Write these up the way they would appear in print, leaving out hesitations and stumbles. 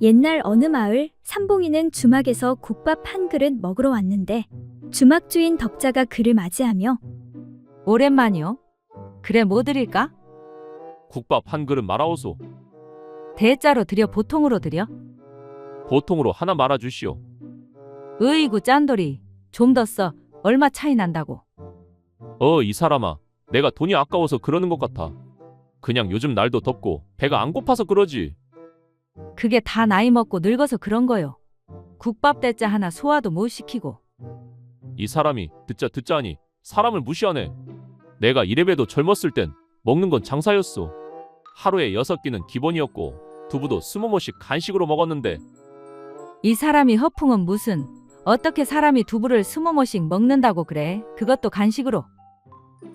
옛날 어느 마을, 삼봉이는 주막에서 국밥 한 그릇 먹으러 왔는데 주막 주인 덕자가 그를 맞이하며 오랜만이요. 그래 뭐 드릴까? 국밥 한 그릇 말아오소. 대자로 드려 보통으로 드려? 보통으로 하나 말아주시오. 으이구 짠돌이. 좀 더 써. 얼마 차이 난다고. 이 사람아. 내가 돈이 아까워서 그러는 것 같아. 그냥 요즘 날도 덥고 배가 안 고파서 그러지. 그게 다 나이 먹고 늙어서 그런 거요. 국밥 대짜 하나 소화도 못 시키고. 이 사람이 듣자 하니 사람을 무시하네. 내가 이래봬도 젊었을 땐 먹는 건 장사였어. 하루에 6끼는 기본이었고 두부도 20모씩 간식으로 먹었는데 이 사람이 허풍은 무슨. 어떻게 사람이 두부를 20모씩 먹는다고 그래. 그것도 간식으로.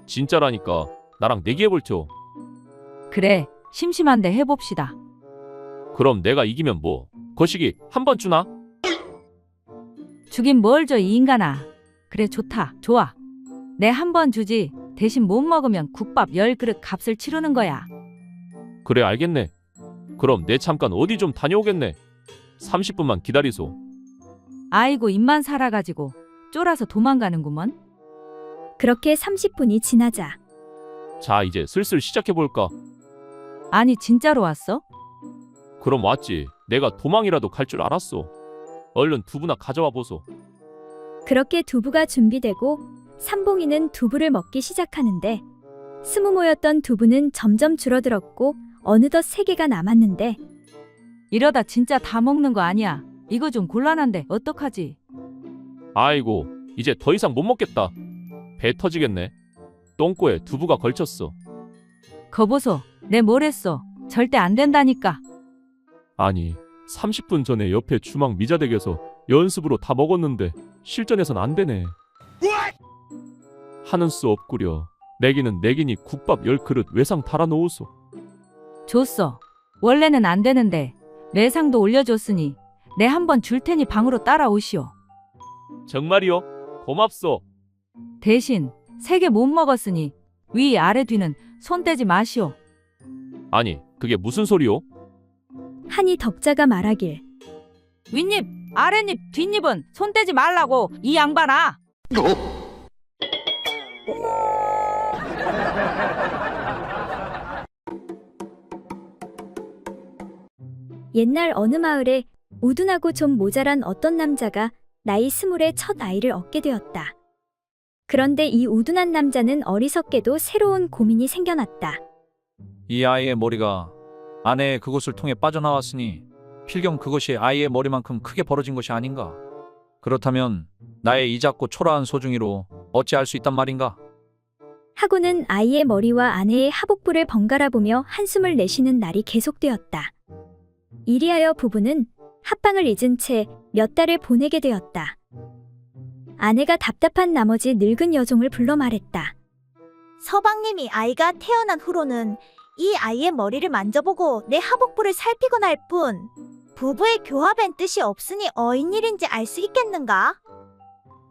진짜라니까. 나랑 내기해볼텨. 그래. 심심한데 해봅시다. 그럼 내가 이기면 뭐 거시기 한 번 주나? 주긴 뭘 줘 이 인간아. 그래 좋다. 좋아. 내 한 번 주지. 대신 못 먹으면 국밥 10그릇 값을 치르는 거야. 그래 알겠네. 그럼 내 잠깐 어디 좀 다녀오겠네. 30분만 기다리소. 아이고 입만 살아가지고 쫄아서 도망가는구먼. 그렇게 30분이 지나자 자 이제 슬슬 시작해볼까? 아니 진짜로 왔어? 그럼 왔지. 내가 도망이라도 갈 줄 알았어. 얼른 두부나 가져와 보소. 그렇게 두부가 준비되고 삼봉이는 두부를 먹기 시작하는데 20모였던 두부는 점점 줄어들었고 어느덧 3개가 남았는데 이러다 진짜 다 먹는 거 아니야. 이거 좀 곤란한데 어떡하지? 아이고 이제 더 이상 못 먹겠다. 배 터지겠네. 똥꼬에 두부가 걸쳤어. 거보소. 내 뭘 했어. 절대 안 된다니까. 아니 30분 전에 옆에 주막 미자댁에서 연습으로 다 먹었는데 실전에선 안 되네. 하는 수 없구려. 내기는 내기니 국밥 10그릇 외상 달아놓으소. 줬어. 원래는 안 되는데 매상도 올려줬으니 내 한 번 줄 테니 방으로 따라오시오. 정말이요? 고맙소. 대신 3개 못 먹었으니 위 아래 뒤는 손 떼지 마시오. 아니 그게 무슨 소리요? 하니 덕자가 말하길 윗입, 아랫입, 뒷입은 손 떼지 말라고 이 양반아. 옛날 어느 마을에 우둔하고 좀 모자란 어떤 남자가 나이 20에 첫 아이를 얻게 되었다. 그런데 이 우둔한 남자는 어리석게도 새로운 고민이 생겨났다. 이 아이의 머리가 아내의 그곳을 통해 빠져나왔으니 필경 그것이 아이의 머리만큼 크게 벌어진 것이 아닌가. 그렇다면 나의 이 작고 초라한 소중이로 어찌 알 수 있단 말인가. 하고는 아이의 머리와 아내의 하복부를 번갈아 보며 한숨을 내쉬는 날이 계속되었다. 이리하여 부부는 합방을 잊은 채 몇 달을 보내게 되었다. 아내가 답답한 나머지 늙은 여종을 불러 말했다. 서방님이 아이가 태어난 후로는 이 아이의 머리를 만져보고 내 하복부를 살피곤 할 뿐 부부의 교합엔 뜻이 없으니 어인일인지 알 수 있겠는가?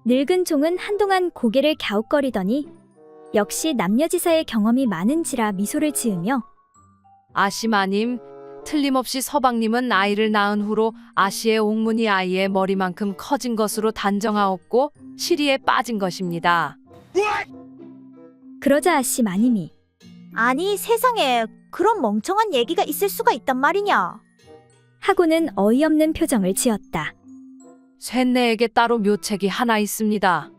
늙은 종은 한동안 고개를 갸웃거리더니 역시 남녀지사의 경험이 많은지라 미소를 지으며 아씨마님, 틀림없이 서방님은 아이를 낳은 후로 아씨의 옥문이 아이의 머리만큼 커진 것으로 단정하옵고 시리에 빠진 것입니다. 그러자 아씨 마님이 아니 세상에 그런 멍청한 얘기가 있을 수가 있단 말이냐? 하고는 어이없는 표정을 지었다. 쇳내에게 따로 묘책이 하나 있습니다.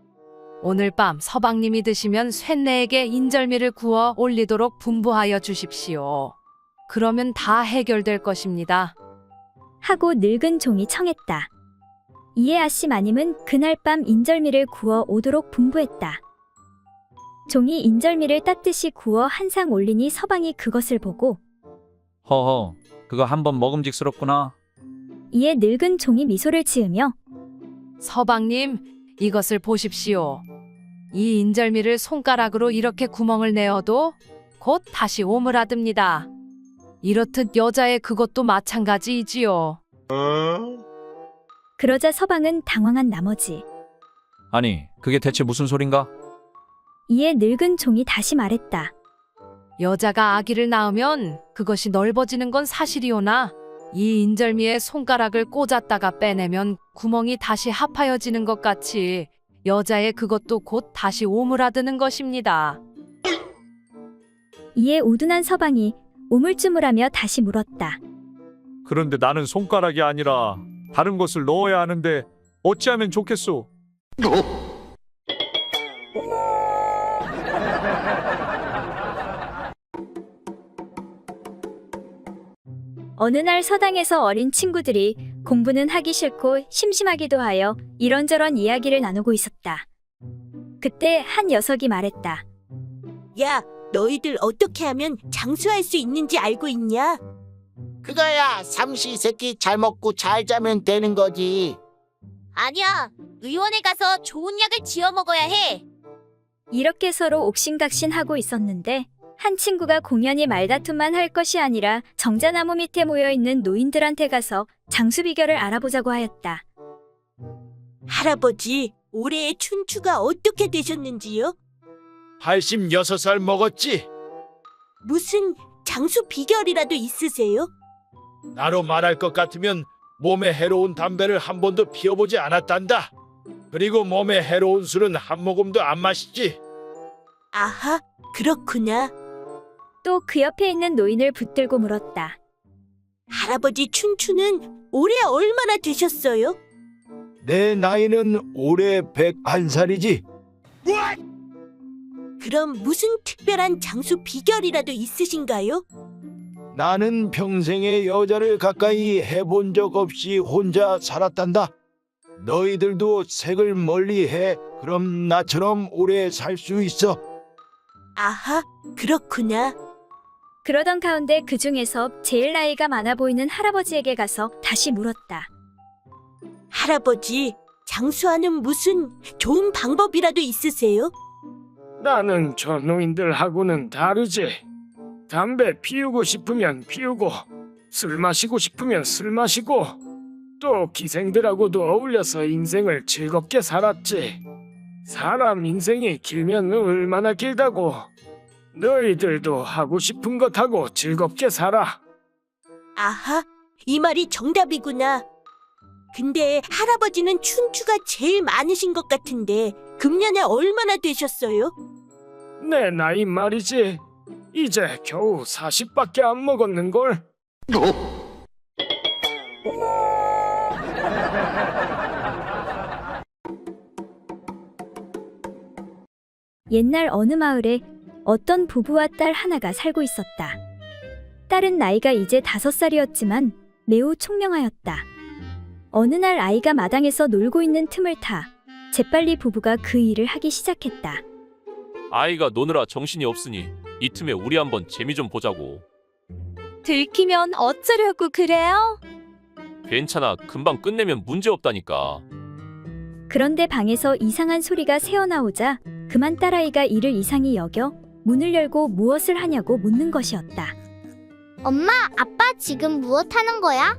오늘 밤 서방님이 드시면 쇳내에게 인절미를 구워 올리도록 분부하여 주십시오. 그러면 다 해결될 것입니다. 하고 늙은 종이 청했다. 이에 아씨 마님은 그날 밤 인절미를 구워 오도록 분부했다. 종이 인절미를 따뜻이 구워 한 상 올리니 서방이 그것을 보고 허허, 그거 한번 먹음직스럽구나. 이에 늙은 종이 미소를 지으며 서방님, 이것을 보십시오. 이 인절미를 손가락으로 이렇게 구멍을 내어도 곧 다시 오므라듭니다. 이렇듯 여자의 그것도 마찬가지이지요. 그러자 서방은 당황한 나머지 아니, 그게 대체 무슨 소린가? 이에 늙은 종이 다시 말했다. 여자가 아기를 낳으면 그것이 넓어지는 건 사실이오나 이 인절미에 손가락을 꽂았다가 빼내면 구멍이 다시 합하여지는 것 같이 여자의 그것도 곧 다시 오므라드는 것입니다. 이에 우둔한 서방이 우물쭈물하며 다시 물었다. 그런데 나는 손가락이 아니라 다른 것을 넣어야 하는데 어찌하면 좋겠소? 어느 날 서당에서 어린 친구들이 공부는 하기 싫고 심심하기도 하여 이런저런 이야기를 나누고 있었다. 그때 한 녀석이 말했다. 야, 너희들 어떻게 하면 장수할 수 있는지 알고 있냐? 그거야 삼시세끼 잘 먹고 잘 자면 되는 거지. 아니야. 의원에 가서 좋은 약을 지어 먹어야 해. 이렇게 서로 옥신각신하고 있었는데 한 친구가 공연히 말다툼만 할 것이 아니라 정자나무 밑에 모여있는 노인들한테 가서 장수 비결을 알아보자고 하였다. 할아버지, 올해의 춘추가 어떻게 되셨는지요? 86살 먹었지? 무슨 장수 비결이라도 있으세요? 나로 말할 것 같으면 몸에 해로운 담배를 한 번도 피워보지 않았단다. 그리고 몸에 해로운 술은 한 모금도 안 마시지. 아하, 그렇구나. 또 그 옆에 있는 노인을 붙들고 물었다. 할아버지 춘추는 올해 얼마나 되셨어요? 내 나이는 올해 101살이지. 그럼 무슨 특별한 장수 비결이라도 있으신가요? 나는 평생에 여자를 가까이 해본 적 없이 혼자 살았단다. 너희들도 색을 멀리해. 그럼 나처럼 오래 살 수 있어. 아하, 그렇구나. 그러던 가운데 그 중에서 제일 나이가 많아 보이는 할아버지에게 가서 다시 물었다. 할아버지, 장수하는 무슨 좋은 방법이라도 있으세요? 나는 저 노인들하고는 다르지. 담배 피우고 싶으면 피우고, 술 마시고 싶으면 술 마시고, 또 기생들하고도 어울려서 인생을 즐겁게 살았지. 사람 인생이 길면 얼마나 길다고. 너희들도 하고 싶은 것 하고 즐겁게 살아. 아하, 이 말이 정답이구나. 근데 할아버지는 춘추가 제일 많으신 것 같은데 금년에 얼마나 되셨어요? 내 나이 말이지. 이제 겨우 40밖에 안 먹었는걸. 옛날 어느 마을에 어떤 부부와 딸 하나가 살고 있었다. 딸은 나이가 이제 5살이었지만 매우 총명하였다. 어느 날 아이가 마당에서 놀고 있는 틈을 타 재빨리 부부가 그 일을 하기 시작했다. 아이가 노느라 정신이 없으니 이 틈에 우리 한번 재미 좀 보자고. 들키면 어쩌려고 그래요? 괜찮아. 금방 끝내면 문제 없다니까. 그런데 방에서 이상한 소리가 새어나오자 그만 딸아이가 이를 이상히 여겨 문을 열고 무엇을 하냐고 묻는 것이었다. 엄마, 아빠 지금 무엇 하는 거야?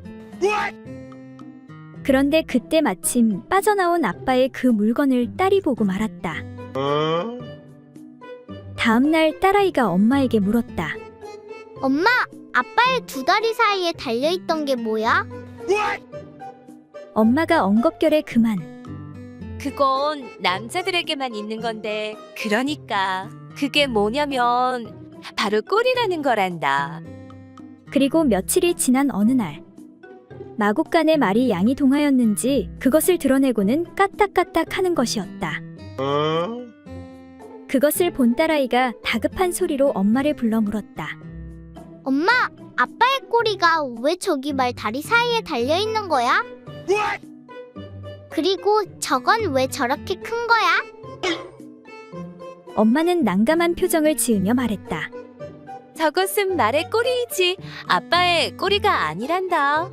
그런데 그때 마침 빠져나온 아빠의 그 물건을 딸이 보고 말았다. 다음 날 딸아이가 엄마에게 물었다. 엄마, 아빠의 2다리 사이에 달려있던 게 뭐야? 엄마가 엉겁결에 그만. 그건 남자들에게만 있는 건데, 그러니까 그게 뭐냐면 바로 꼴이라는 거란다. 그리고 며칠이 지난 어느 날 마국간의 말이 양이 동하였는지 그것을 드러내고는 까딱까딱 하는 것이었다. 그것을 본 딸아이가 다급한 소리로 엄마를 불러 물었다. 엄마, 아빠의 꼬리가 왜 저기 말 다리 사이에 달려있는 거야? 그리고 저건 왜 저렇게 큰 거야? 엄마는 난감한 표정을 지으며 말했다. 저것은 말의 꼬리이지 아빠의 꼬리가 아니란다.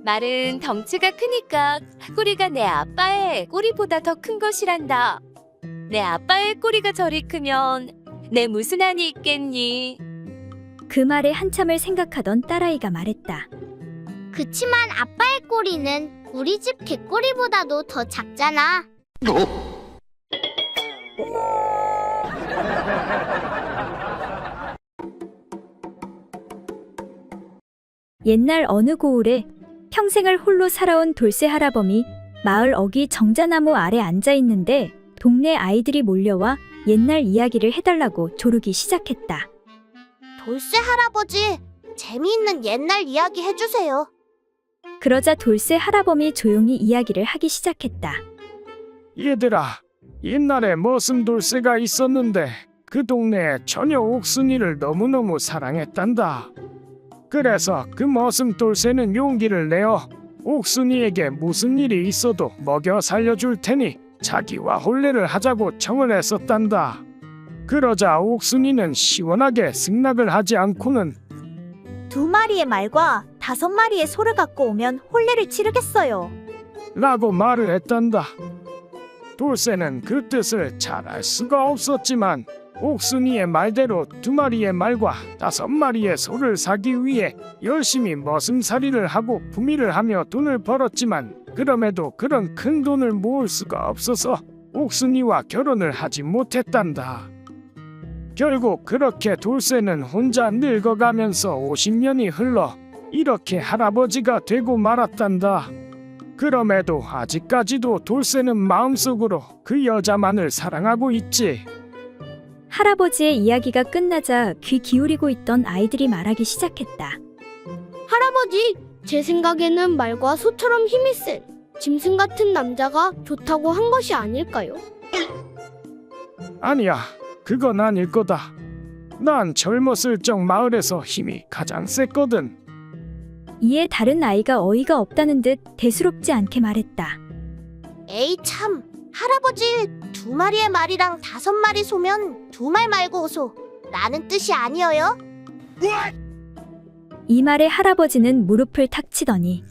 말은 덩치가 크니까 꼬리가 내 아빠의 꼬리보다 더 큰 것이란다. 내 아빠의 꼬리가 저리 크면 내 무슨 한이 있겠니? 그 말에 한참을 생각하던 딸아이가 말했다. 그치만 아빠의 꼬리는 우리 집 개꼬리보다도 더 작잖아. 옛날 어느 고을에 평생을 홀로 살아온 돌쇠 할아범이 마을 어귀 정자나무 아래 앉아 있는데 동네 아이들이 몰려와 옛날 이야기를 해달라고 조르기 시작했다. 돌쇠 할아버지, 재미있는 옛날 이야기 해주세요. 그러자 돌쇠 할아범이 조용히 이야기를 하기 시작했다. 얘들아, 옛날에 머슴 돌쇠가 있었는데 그 동네에 처녀 옥순이를 너무너무 사랑했단다. 그래서 그 머슴 돌쇠는 용기를 내어 옥순이에게 무슨 일이 있어도 먹여 살려줄 테니 자기와 혼례를 하자고 청을 했었단다. 그러자 옥순이는 시원하게 승낙을 하지 않고는 2마리의 말과 5마리의 소를 갖고 오면 혼례를 치르겠어요. 라고 말을 했단다. 돌쇠는 그 뜻을 잘 알 수가 없었지만 옥순이의 말대로 2마리의 말과 5마리의 소를 사기 위해 열심히 머슴살이를 하고 부미를 하며 돈을 벌었지만 그럼에도 그런 큰 돈을 모을 수가 없어서 옥순이와 결혼을 하지 못했단다. 결국 그렇게 돌쇠는 혼자 늙어가면서 50년이 흘러 이렇게 할아버지가 되고 말았단다. 그럼에도 아직까지도 돌쇠는 마음속으로 그 여자만을 사랑하고 있지. 할아버지의 이야기가 끝나자 귀 기울이고 있던 아이들이 말하기 시작했다. 할아버지, 제 생각에는 말과 소처럼 힘이 센 짐승 같은 남자가 좋다고 한 것이 아닐까요? 아니야, 그건 아닐 거다. 난 젊었을 적 마을에서 힘이 가장 셌거든. 이에 다른 아이가 어이가 없다는 듯 대수롭지 않게 말했다. 에이 참, 할아버지 2마리의 말이랑 5마리 소면 2말 말고 소 라는 뜻이 아니어요? 이 말에 할아버지는 무릎을 탁 치더니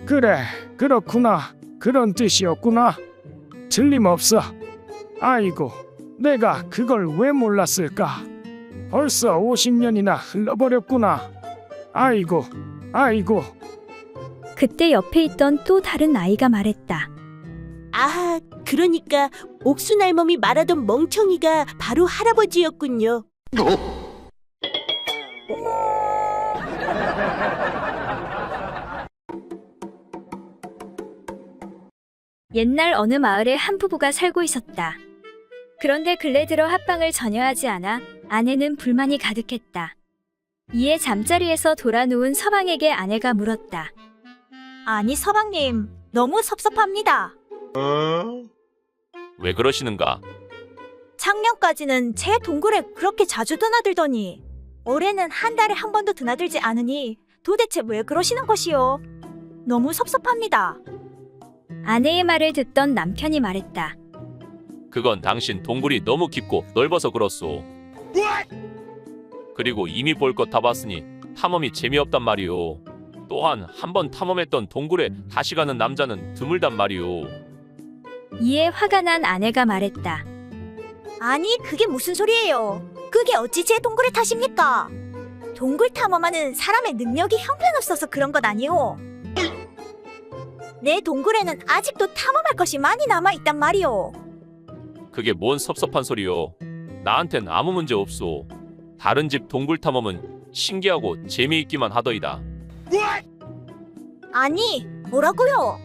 그래, 그렇구나. 그런 뜻이었구나. 틀림없어. 아이고, 내가 그걸 왜 몰랐을까? 벌써 50년이나 흘러버렸구나. 아이고, 아이고. 그때 옆에 있던 또 다른 아이가 말했다. 아, 그러니까 옥순 할멈이 말하던 멍청이가 바로 할아버지였군요. 옛날 어느 마을에 한 부부가 살고 있었다. 그런데 근래 들어 합방을 전혀 하지 않아 아내는 불만이 가득했다. 이에 잠자리에서 돌아 누운 서방에게 아내가 물었다. 아니 서방님, 너무 섭섭합니다. 왜 그러시는가? 작년까지는 제 동굴에 그렇게 자주 드나들더니 올해는 한 달에 한 번도 드나들지 않으니 도대체 왜 그러시는 것이요? 너무 섭섭합니다. 아내의 말을 듣던 남편이 말했다. 그건 당신 동굴이 너무 깊고 넓어서 그렇소. 그리고 이미 볼 것 다 봤으니 탐험이 재미없단 말이오. 또한 한 번 탐험했던 동굴에 다시 가는 남자는 드물단 말이오. 이에 화가 난 아내가 말했다. 아니 그게 무슨 소리예요? 그게 어찌 제 동굴에 탓입니까? 동굴 탐험하는 사람의 능력이 형편없어서 그런 것 아니오. 내 동굴에는 아직도 탐험할 것이 많이 남아있단 말이오. 그게 뭔 섭섭한 소리요. 나한텐 아무 문제 없소. 다른 집 동굴 탐험은 신기하고 재미있기만 하더이다. 아니 뭐라고요?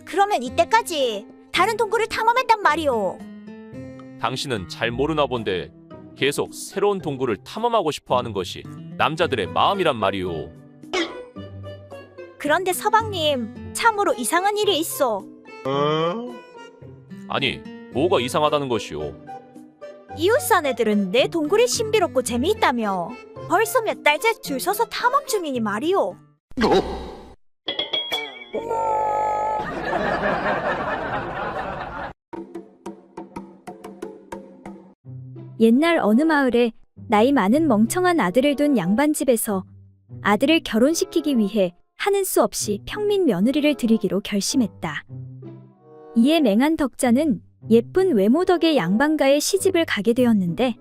그러면 이때까지 다른 동굴을 탐험했단 말이오. 당신은 잘 모르나 본데 계속 새로운 동굴을 탐험하고 싶어 하는 것이 남자들의 마음이란 말이오. 그런데 서방님, 참으로 이상한 일이 있어. 아니, 뭐가 이상하다는 것이오. 이웃산 애들은 내 동굴이 신비롭고 재미있다며 벌써 몇 달째 줄 서서 탐험 중이니 말이오. 옛날 어느 마을에 나이 많은 멍청한 아들을 둔 양반집에서 아들을 결혼시키기 위해 하는 수 없이 평민 며느리를 들이기로 결심했다. 이에 맹한 덕자는 예쁜 외모 덕에 양반가의 시집을 가게 되었는데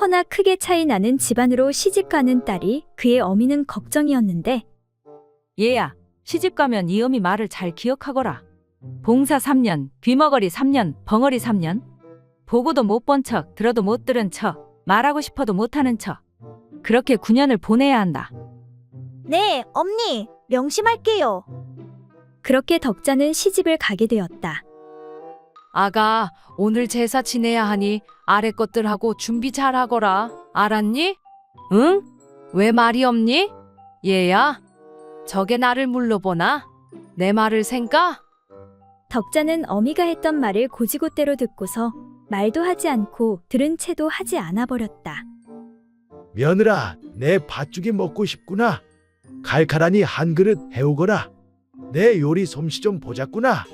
허나 크게 차이 나는 집안으로 시집가는 딸이 그의 어미는 걱정이었는데 얘야, 시집가면 이 어미 말을 잘 기억하거라. 봉사 3년, 귀머거리 3년, 벙어리 3년. 보고도 못 본 척, 들어도 못 들은 척, 말하고 싶어도 못하는 척. 그렇게 9년을 보내야 한다. 네, 엄니, 명심할게요. 그렇게 덕자는 시집을 가게 되었다. 아가, 오늘 제사 지내야 하니 아래 것들하고 준비 잘 하거라. 알았니? 응? 왜 말이 없니? 얘야, 저게 나를 물러보나? 내 말을 생까? 덕자는 어미가 했던 말을 고지고대로 듣고서 말도 하지 않고 들은 채도 하지 않아 버렸다. 며느라, 내 팥죽이 먹고 싶구나. 칼칼하니 한 그릇 해오거라. 내 요리 솜씨 좀 보자꾸나.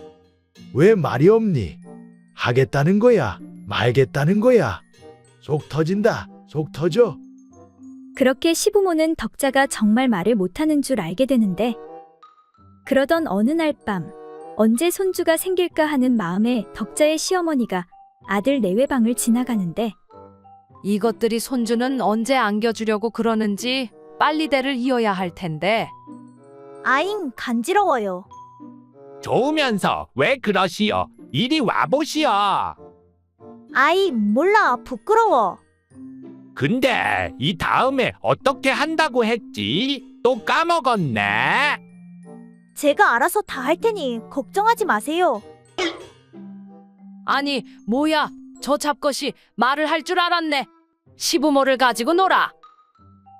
왜 말이 없니? 하겠다는 거야? 말겠다는 거야? 속 터진다. 속 터져. 그렇게 시부모는 덕자가 정말 말을 못하는 줄 알게 되는데, 그러던 어느 날 밤 언제 손주가 생길까 하는 마음에 덕자의 시어머니가 아들 내외방을 지나가는데, 이것들이 손주는 언제 안겨주려고 그러는지 빨리 대를 이어야 할 텐데. 아잉, 간지러워요. 좋으면서 왜 그러시오? 이리 와보시오. 아이, 몰라, 부끄러워. 근데 이 다음에 어떻게 한다고 했지? 또 까먹었네. 제가 알아서 다 할 테니 걱정하지 마세요. 아니, 뭐야? 저 잡것이 말을 할 줄 알았네. 시부모를 가지고 놀아.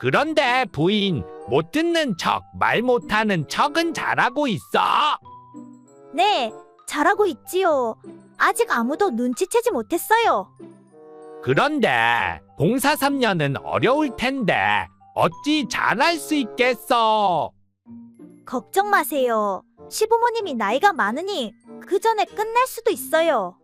그런데 부인, 못 듣는 척, 말 못하는 척은 잘하고 있어. 네, 잘하고 있지요. 아직 아무도 눈치채지 못했어요. 그런데 봉사 3년은 어려울 텐데 어찌 잘할 수 있겠어? 걱정 마세요. 시부모님이 나이가 많으니 그 전에 끝날 수도 있어요.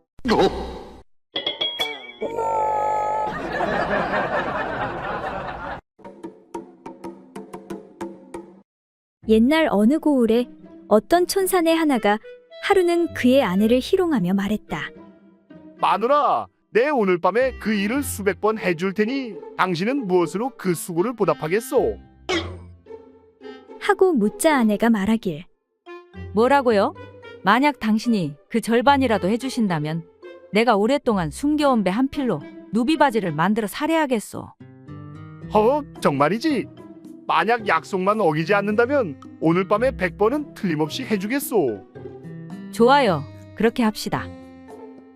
옛날 어느 고을에 어떤 촌사내 하나가 하루는 그의 아내를 희롱하며 말했다. 마누라, 내 오늘 밤에 그 일을 수백 번 해줄 테니 당신은 무엇으로 그 수고를 보답하겠소? 하고 묻자 아내가 말하길. 뭐라고요? 만약 당신이 그 절반이라도 해주신다면 내가 오랫동안 숨겨온 배 한 필로 누비바지를 만들어 살해하겠소. 정말이지? 만약 약속만 어기지 않는다면 오늘 밤에 100번은 틀림없이 해주겠소. 좋아요. 그렇게 합시다.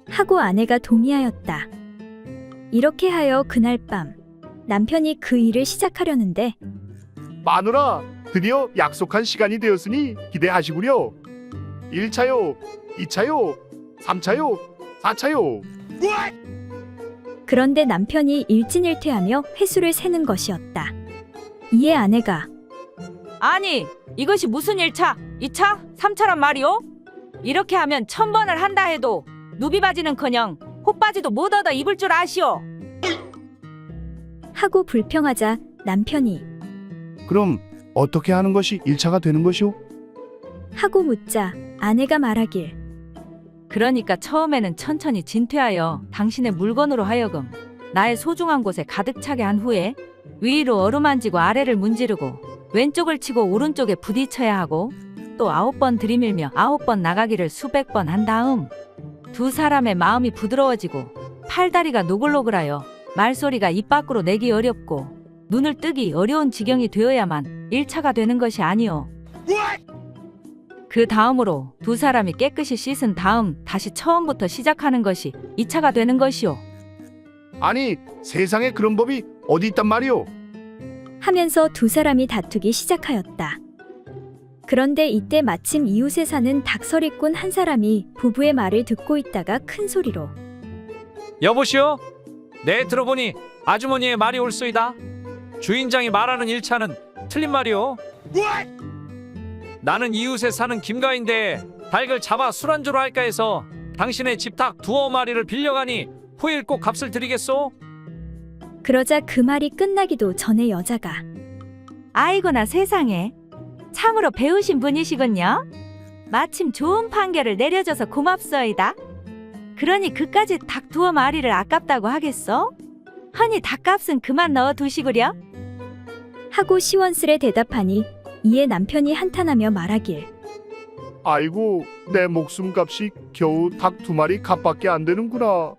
하고 아내가 동의하였다. 이렇게 하여 그날 밤 남편이 그 일을 시작하려는데, 마누라, 드디어 약속한 시간이 되었으니 기대하시구려. 1차요, 2차요, 3차요, 4차요. 그런데 남편이 일진일퇴하며 횟수를 세는 것이었다. 이에 아내가 아니, 이것이 무슨 1차, 2차, 3차란 말이오? 이렇게 하면 1000번을 한다 해도 누비바지는커녕 호바지도 못 얻어 입을 줄 아시오. 하고 불평하자 남편이 그럼 어떻게 하는 것이 1차가 되는 것이오? 하고 묻자 아내가 말하길. 그러니까 처음에는 천천히 진퇴하여 당신의 물건으로 하여금 나의 소중한 곳에 가득 차게 한 후에 위로 어루만지고 아래를 문지르고 왼쪽을 치고 오른쪽에 부딪혀야 하고 또 9번 들이밀며 9번 나가기를 수백 번 한 다음 두 사람의 마음이 부드러워지고 팔다리가 노글노글하여 말소리가 입 밖으로 내기 어렵고 눈을 뜨기 어려운 지경이 되어야만 1차가 되는 것이 아니오. 그 다음으로 두 사람이 깨끗이 씻은 다음 다시 처음부터 시작하는 것이 2차가 되는 것이오. 아니, 세상에 그런 법이 어디 있단 말이오? 하면서 두 사람이 다투기 시작하였다. 그런데 이때 마침 이웃에 사는 닭서리꾼 한 사람이 부부의 말을 듣고 있다가 큰 소리로 여보시오? 네, 들어보니 아주머니의 말이 옳소이다. 주인장이 말하는 1차는 틀린 말이오. 나는 이웃에 사는 김가인데 닭을 잡아 술안주로 할까 해서 당신의 집 닭 2마리를 빌려가니 후일 꼭 값을 드리겠소. 그러자 그 말이 끝나기도 전에 여자가 아이고나 세상에, 참으로 배우신 분이시군요. 마침 좋은 판결을 내려줘서 고맙소이다. 그러니 그까지 닭 2마리를 아깝다고 하겠소? 허니 닭값은 그만 넣어두시구려. 하고 시원스레 대답하니 이에 남편이 한탄하며 말하길. 아이고, 내 목숨값이 겨우 닭 2마리 값밖에 안 되는구나.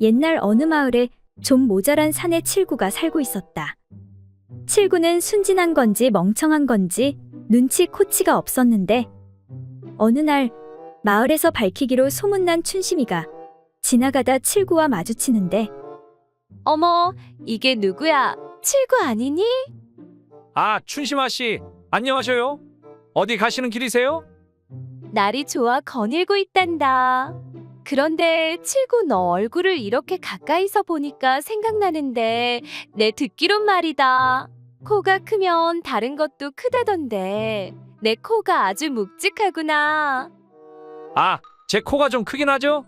옛날 어느 마을에 좀 모자란 사내 칠구가 살고 있었다. 칠구는 순진한 건지 멍청한 건지 눈치 코치가 없었는데 어느 날 마을에서 밝히기로 소문난 춘심이가 지나가다 칠구와 마주치는데 어머, 이게 누구야? 칠구 아니니? 아, 춘심아 씨, 안녕하셔요. 어디 가시는 길이세요? 날이 좋아 거닐고 있단다. 그런데 칠구 너 얼굴을 이렇게 가까이서 보니까 생각나는데 내 듣기론 말이다. 코가 크면 다른 것도 크다던데 내 코가 아주 묵직하구나. 아, 제 코가 좀 크긴 하죠?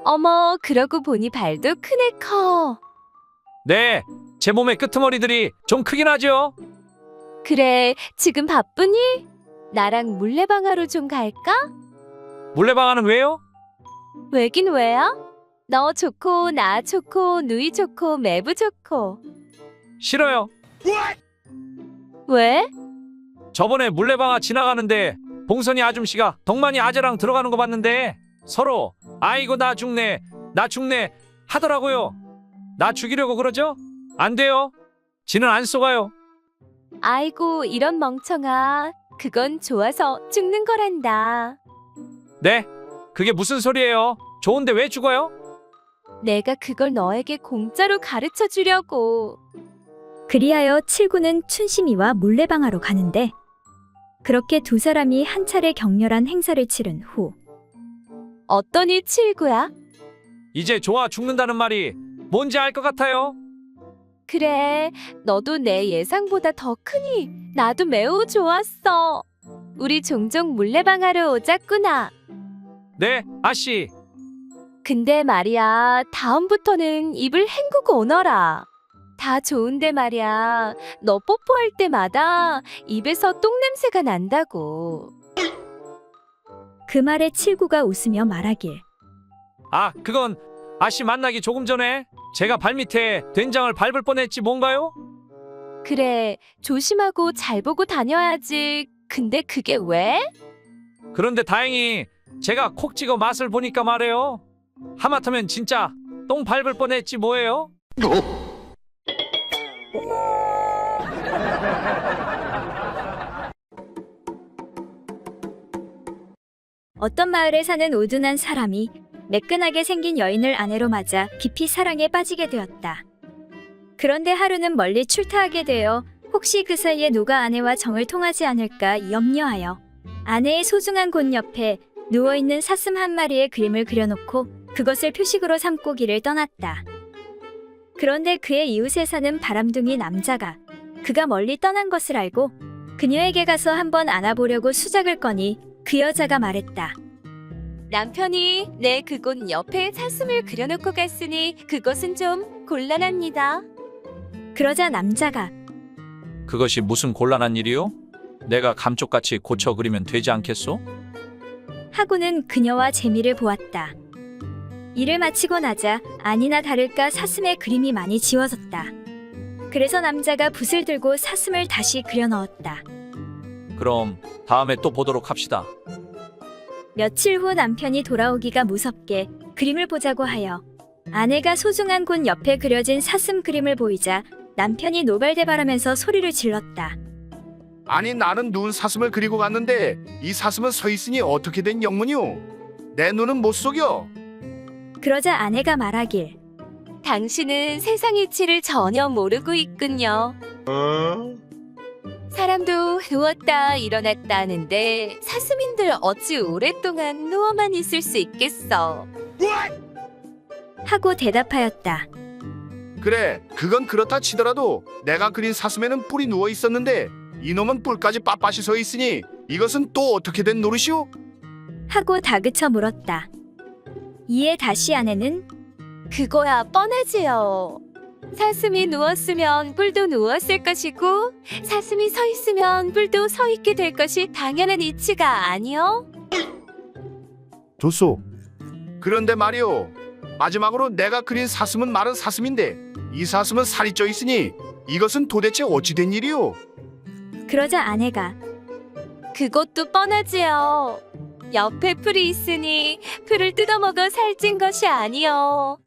어머, 그러고 보니 발도 크네 커. 네, 제 몸의 끄트머리들이 좀 크긴 하죠? 그래, 지금 바쁘니? 나랑 물레방아로 좀 갈까? 물레방아는 왜요? 왜긴 왜야? 너 좋고 나 좋고 누이 좋고 매부 좋고. 싫어요. 왜? 저번에 물레방아 지나가는데 봉선이 아줌씨가 덕만이 아재랑 들어가는 거 봤는데 서로 아이고 나 죽네 하더라고요. 나 죽이려고 그러죠? 안 돼요. 지는 안 속아요. 아이고 이런 멍청아. 그건 좋아서 죽는 거란다. 네? 그게 무슨 소리예요? 좋은데 왜 죽어요? 내가 그걸 너에게 공짜로 가르쳐 주려고. 그리하여 칠구는 춘심이와 물레방아로 가는데 그렇게 두 사람이 한 차례 격렬한 행사를 치른 후 어떠니 칠구야? 이제 좋아 죽는다는 말이 뭔지 알 것 같아요. 그래, 너도 내 예상보다 더 크니 나도 매우 좋았어. 우리 종종 물레방아로 오자꾸나. 네, 아씨. 근데 말이야, 다음부터는 입을 헹구고 오너라. 다 좋은데 말이야, 너 뽀뽀할 때마다 입에서 똥냄새가 난다고. 그 말에 칠구가 웃으며 말하길 아, 그건 아씨 만나기 조금 전에 제가 발밑에 된장을 밟을 뻔했지 뭔가요? 그래, 조심하고 잘 보고 다녀야지. 근데 그게 왜? 그런데 다행히 제가 콕 찍어 맛을 보니까 말해요. 하마터면 진짜 똥 밟을 뻔했지 뭐예요? 어떤 마을에 사는 우둔한 사람이 매끈하게 생긴 여인을 아내로 맞아 깊이 사랑에 빠지게 되었다. 그런데 하루는 멀리 출타하게 되어 혹시 그 사이에 누가 아내와 정을 통하지 않을까 염려하여 아내의 소중한 곳 옆에 누워있는 사슴 한 마리의 그림을 그려놓고 그것을 표식으로 삼고 길을 떠났다. 그런데 그의 이웃에 사는 바람둥이 남자가 그가 멀리 떠난 것을 알고 그녀에게 가서 한번 안아보려고 수작을 꺼니 그 여자가 말했다. 남편이 내 그곳 옆에 사슴을 그려놓고 갔으니 그것은 좀 곤란합니다. 그러자 남자가 그것이 무슨 곤란한 일이요? 내가 감쪽같이 고쳐 그리면 되지 않겠소? 하고는 그녀와 재미를 보았다. 일을 마치고 나자 아니나 다를까 사슴의 그림이 많이 지워졌다. 그래서 남자가 붓을 들고 사슴을 다시 그려 넣었다. 그럼 다음에 또 보도록 합시다. 며칠 후 남편이 돌아오기가 무섭게 그림을 보자고 하여 아내가 소중한 곳 옆에 그려진 사슴 그림을 보이자 남편이 노발대발하면서 소리를 질렀다. 아니 나는 눈 사슴을 그리고 갔는데 이 사슴은 서 있으니 어떻게 된 영문이오? 내 눈은 못 속여. 그러자 아내가 말하길 당신은 세상 이치를 전혀 모르고 있군요. 사람도 누웠다 일어났다 하는데 사슴인들 어찌 오랫동안 누워만 있을 수 있겠어. 하고 대답하였다. 그래 그건 그렇다 치더라도 내가 그린 사슴에는 뿔이 누워 있었는데 이놈은 뿔까지 빳빳이 서 있으니 이것은 또 어떻게 된 노릇이오? 하고 다그쳐 물었다. 이에 다시 아내는 그거야 뻔하지요. 사슴이 누웠으면 뿔도 누웠을 것이고 사슴이 서 있으면 뿔도 서 있게 될 것이 당연한 이치가 아니요? 좋소. 그런데 말이오. 마지막으로 내가 그린 사슴은 마른 사슴인데 이 사슴은 살이 쪄 있으니 이것은 도대체 어찌 된 일이오? 그러자 아내가 그것도 뻔하지요. 옆에 풀이 있으니 풀을 뜯어먹어 살찐 것이 아니요.